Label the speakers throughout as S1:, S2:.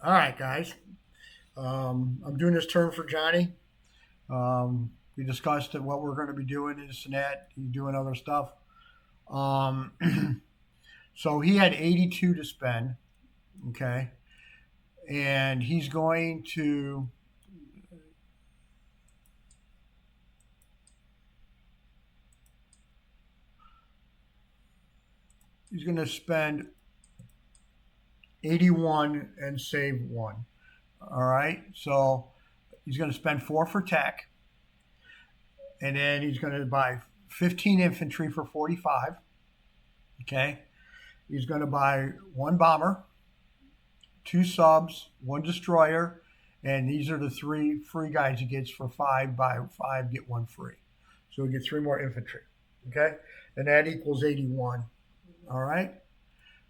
S1: All right, guys. I'm doing this turn for Johnny. We discussed that what we're going to be doing is and that. He's doing other stuff. Um, so he had 82 to spend. Okay, and he's going to spend 81 and save one. All right. So he's going to spend four for tech, and then he's going to buy 15 infantry for 45. Okay. He's going to buy one bomber, two subs, one destroyer, and these are the three free guys he gets for five. Buy five, get one free. So we get three more infantry. Okay, and that equals 81. All right.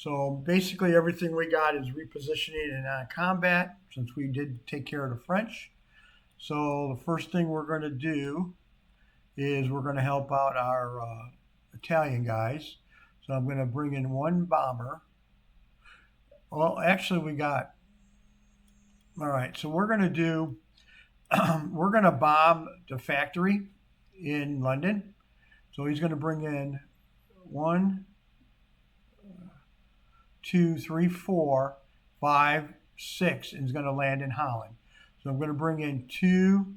S1: So basically, everything we got is repositioning and combat since we did take care of the French. So the first thing we're going to do is we're going to help out our Italian guys. So I'm going to bring in one bomber. Well, actually, we got. All right. So we're going to do we're going to bomb the factory in London. So he's going to bring in one, two, three, four, five, six, and he's going to land in Holland. So I'm going to bring in two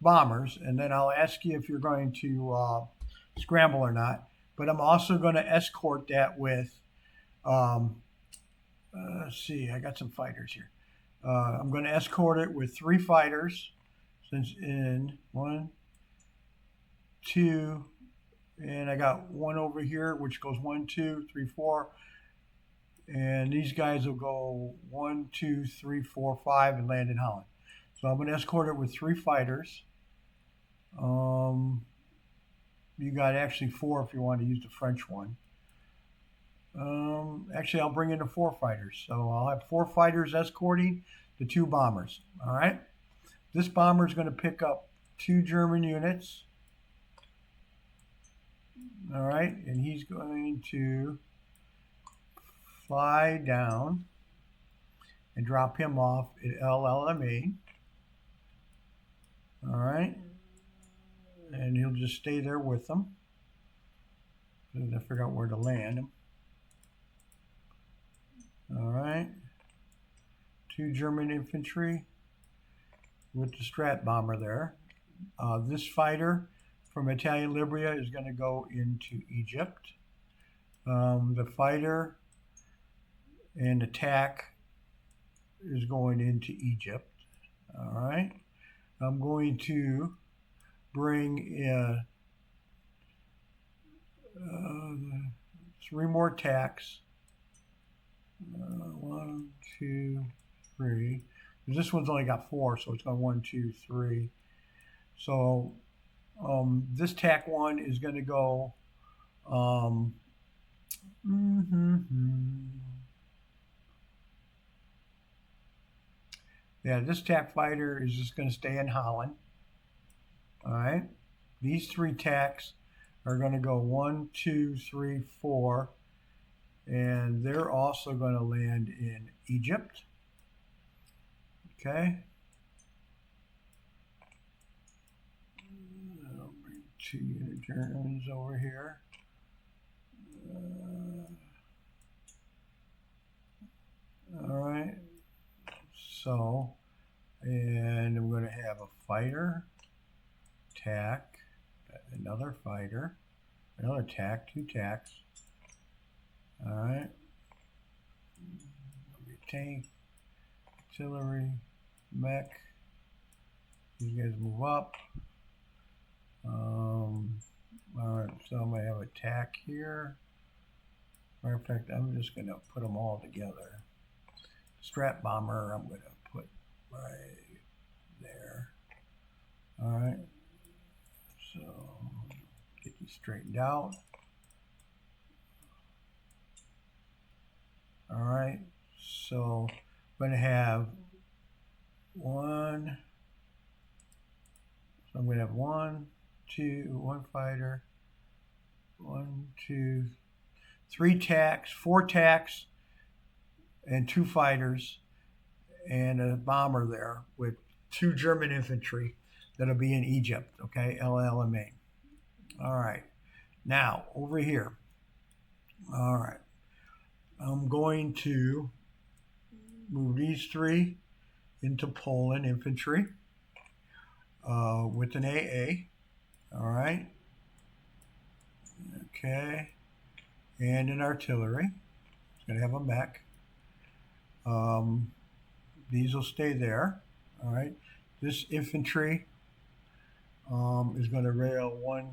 S1: bombers, and then I'll ask you if you're going to scramble or not. But I'm also going to escort that with, um, let's see, I got some fighters here. I'm going to escort it with three fighters, since in one, two, and I got one over here, which goes one, two, three, four, and these guys will go one, two, three, four, five, and land in Holland. So I'm going to escort it with three fighters. Um, you got actually four if you want to use the French one. Actually, I'll bring in the four fighters. So I'll have four fighters escorting the two bombers. All right. This bomber is going to pick up two German units. All right, and he's going to fly down and drop him off at LLME. All right, and he'll just stay there with them. I figure out where to land him. All right, two German infantry with the Strat bomber there. This fighter from Italian Libya is going to go into Egypt. The fighter and attack is going into Egypt. All right. I'm going to bring three more attacks. One, two, three. This one's only got four, so it's going one, two, three. So this tack one is going to go. Um, Yeah, this tack fighter is just going to stay in Holland. All right. These three tacks are going to go one, two, three, four, and they're also going to land in Egypt. Okay. I'll bring two unit Germans over here. All right. So, and I'm going to have a fighter, tack, another fighter, another tack, two tacks. All right. Tank, artillery, mech. These guys move up. All right, so I'm going to have a tack here. Matter of fact, I'm just going to put them all together. Strat bomber, I'm going to put right there. All right. So get these straightened out. All right. So I'm going to have one. So I'm going to have one fighter, one, two, three tacks, four tacks, and two fighters. and a bomber there with 2 German infantry that'll be in Egypt. Okay, LLMA. All right. Now over here. All right. I'm going to move these 3 into Poland infantry with an AA. All right. Okay. And an artillery. It's going to have a mech. These will stay there. All right. This infantry is going to rail 1,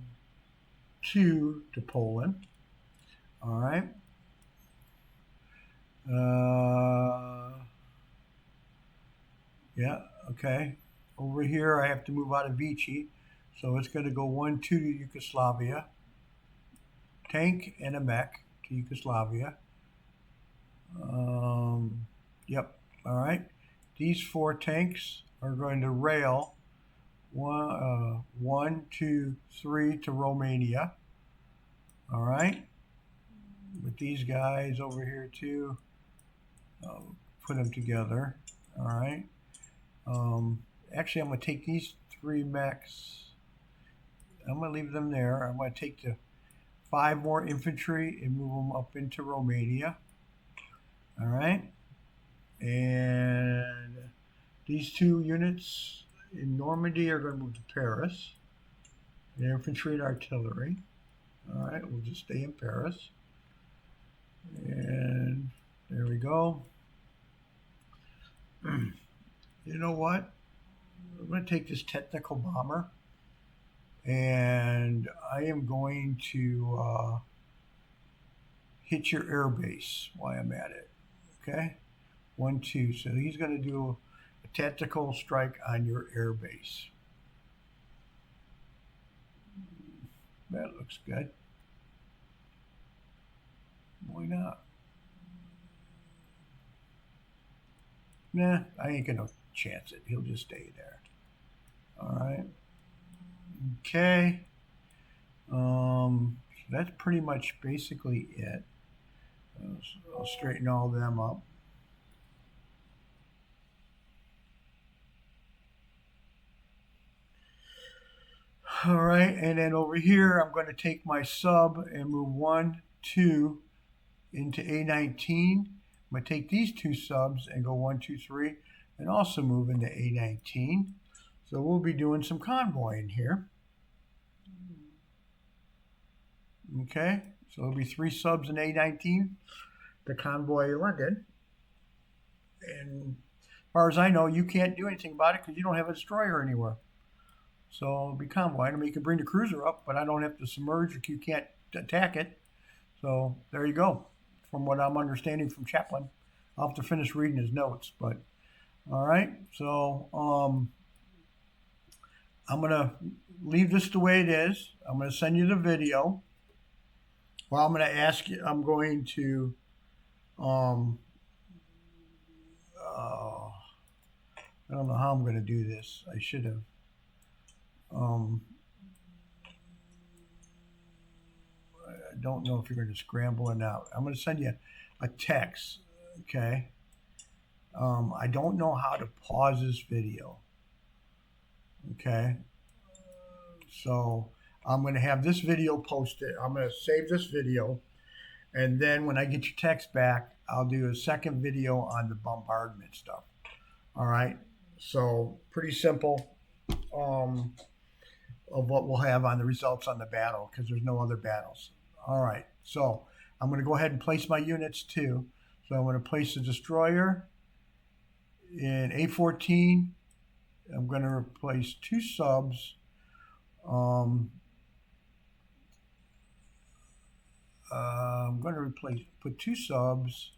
S1: 2 to Poland. All right. Yeah. Okay. Over here, I have to move out of Vichy, so it's going to go 1, 2 to Yugoslavia. Tank and a mech to Yugoslavia. Yep. All right. These 4 tanks are going to rail 1, 2, 3 to Romania. All right. With these guys over here too, I'll put them together. All right. Actually, I'm going to take these 3 mechs. I'm going to leave them there. I'm going to take the 5 more infantry and move them up into Romania. All right. And these 2 units in Normandy are going to move to Paris. The infantry and artillery. All right. We'll just stay in Paris. And there we go. You know what? I'm going to take this technical bomber and I am going to hit your air base while I'm at it. Okay? 1, 2. So he's going to do a tactical strike on your air base. That looks good. Why not? Nah, I ain't going to chance it. He'll just stay there. All right. Okay. That's pretty much basically it. I'll straighten all them up. All right, and then over here, I'm going to take my sub and move 1, 2 into A19. I'm going to take these 2 subs and go 1, 2, 3, and also move into A19. So we'll be doing some convoying here. Okay, so it'll be 3 subs in A19 to convoy London. And as far as I know, you can't do anything about it because you don't have a destroyer anywhere. So it'll be convoying. I mean, you can bring the cruiser up, but I don't have to submerge if you can't attack it. So there you go. From what I'm understanding from Chaplin, I'll have to finish reading his notes. But all right, so I'm gonna leave this the way it is. I'm gonna send you the video. Well, I'm gonna ask you. I'm going to I don't know how I'm going to do this. I should have. I don't know if you're going to scramble it out. I'm going to send you a text. Okay. I don't know how to pause this video. Okay. So I'm going to have this video posted. I'm going to save this video. And then when I get your text back, I'll do a second video on the bombardment stuff. All right. So pretty simple of what we'll have on the results on the battle because there's no other battles. All right. So I'm going to go ahead and place my units too. So I'm going to place the destroyer in A14. I'm going to replace 2 subs. I'm going to put 2 subs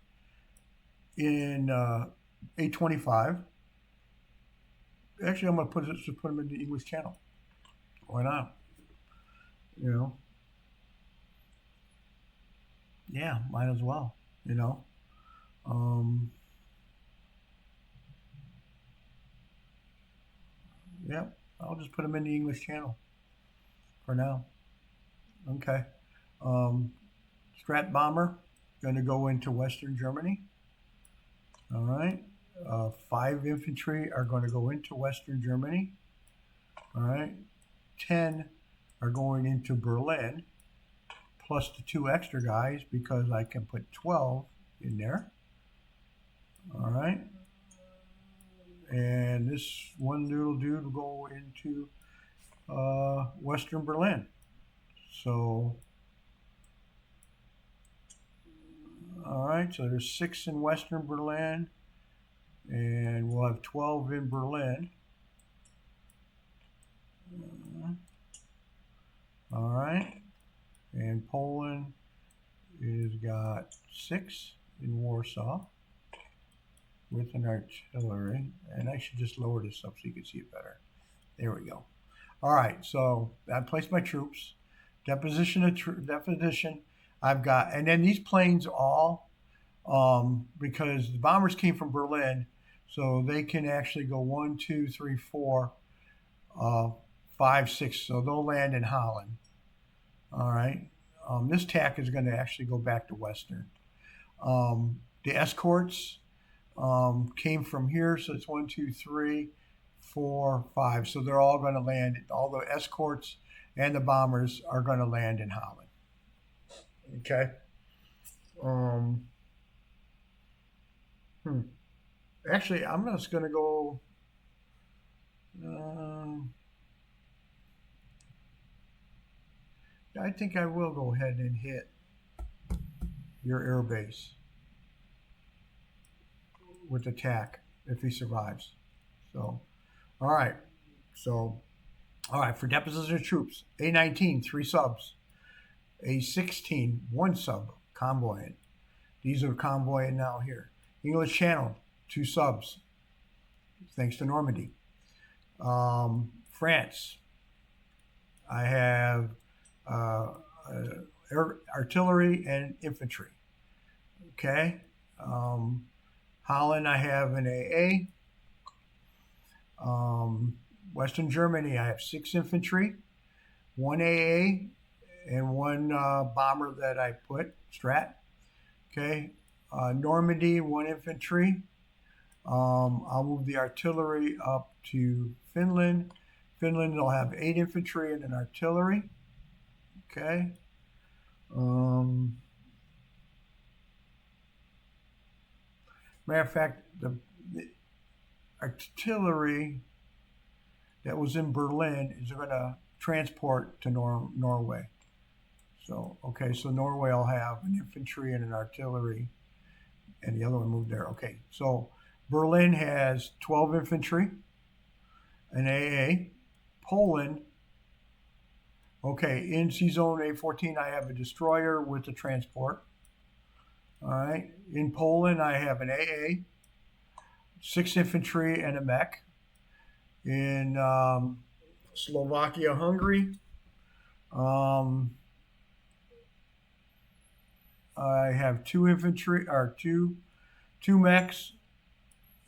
S1: in A25. Actually, I'm going to put them in the English Channel. Why not? You know. Yeah, might as well. You know. Yeah, I'll just put them in the English Channel for now. Okay. Strat Bomber going to go into Western Germany. All right. 5 infantry are going to go into Western Germany. All right. 10 are going into Berlin, plus the 2 extra guys because I can put 12 in there. All right. And this one little dude will go into Western Berlin. So, all right, so there's 6 in Western Berlin, and we'll have 12 in Berlin. All right, and Poland has got 6 in Warsaw with an artillery, and I should just lower this up so you can see it better. There we go. All right, so I placed my troops. Deposition. I've got, and then these planes all, because the bombers came from Berlin, so they can actually go 1, 2, 3, 4, 5, 6. So they'll land in Holland. All right. This TAC is going to actually go back to Western. The escorts came from here, so it's 1, 2, 3, 4, 5. So they're all going to land. All the escorts and the bombers are going to land in Holland. Okay. Actually, I'm just going to go. I think I will go ahead and hit your air base with attack if he survives. So, all right. So, all right, for deposition of troops, A-19, 3 subs. A-16, 1 sub, convoying. These are convoying now here. English Channel, 2 subs, thanks to Normandy. France, I have artillery and infantry. Okay. Holland, I have an AA. Western Germany, I have 6 infantry, 1 AA, and 1 bomber that I put, Strat. Okay. Normandy, 1 infantry. I'll move the artillery up to Finland. Finland will have 8 infantry and an artillery. Okay. Matter of fact, the artillery that was in Berlin is going to transport to Norway. So, okay, so Norway will have an infantry and an artillery, and the other one moved there. Okay, so Berlin has 12 infantry, an AA. Poland, okay, in C Zone A14, I have a destroyer with a transport. All right, in Poland, I have an AA, 6 infantry, and a mech. In Slovakia, Hungary, I have 2 infantry, or two mechs,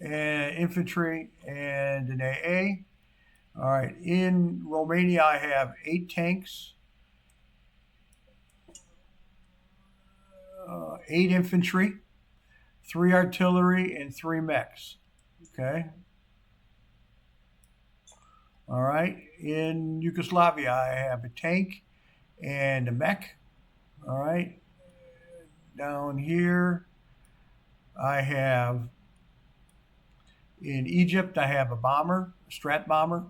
S1: and infantry, and an AA. All right, in Romania, I have 8 tanks, 8 infantry, 3 artillery, and 3 mechs. Okay. All right. In Yugoslavia, I have a tank and a mech. All right. Down here, I have, in Egypt, I have a bomber, a Strat bomber,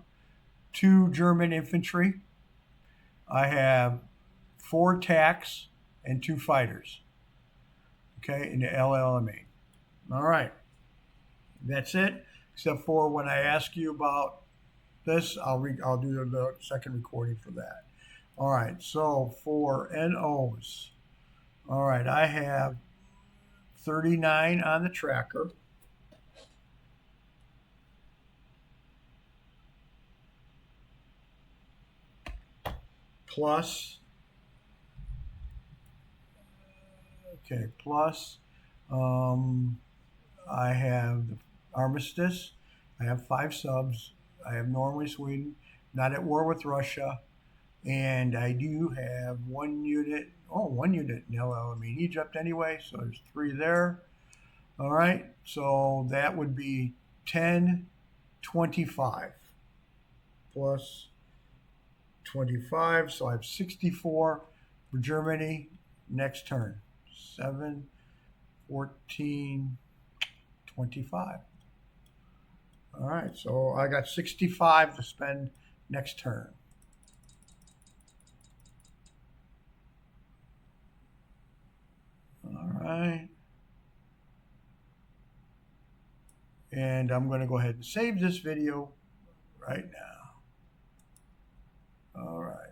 S1: 2 German infantry. I have 4 TACs and 2 fighters. Okay, in the LLMA. All right. That's it, except for when I ask you about this, I'll do the second recording for that. All right, so for NOs, all right, I have 39 on the tracker. Plus, okay, plus, I have the Armistice. I have 5 subs. I have Norway, Sweden, not at war with Russia. And I do have 1 unit, 1 unit in LL, Egypt anyway, so there's 3 there. All right, so that would be 1025 plus 25. So I have 64 for Germany. Next turn. 7, 14, 25. All right, so I got 65 to spend next turn. All right. And I'm going to go ahead and save this video right now. All right.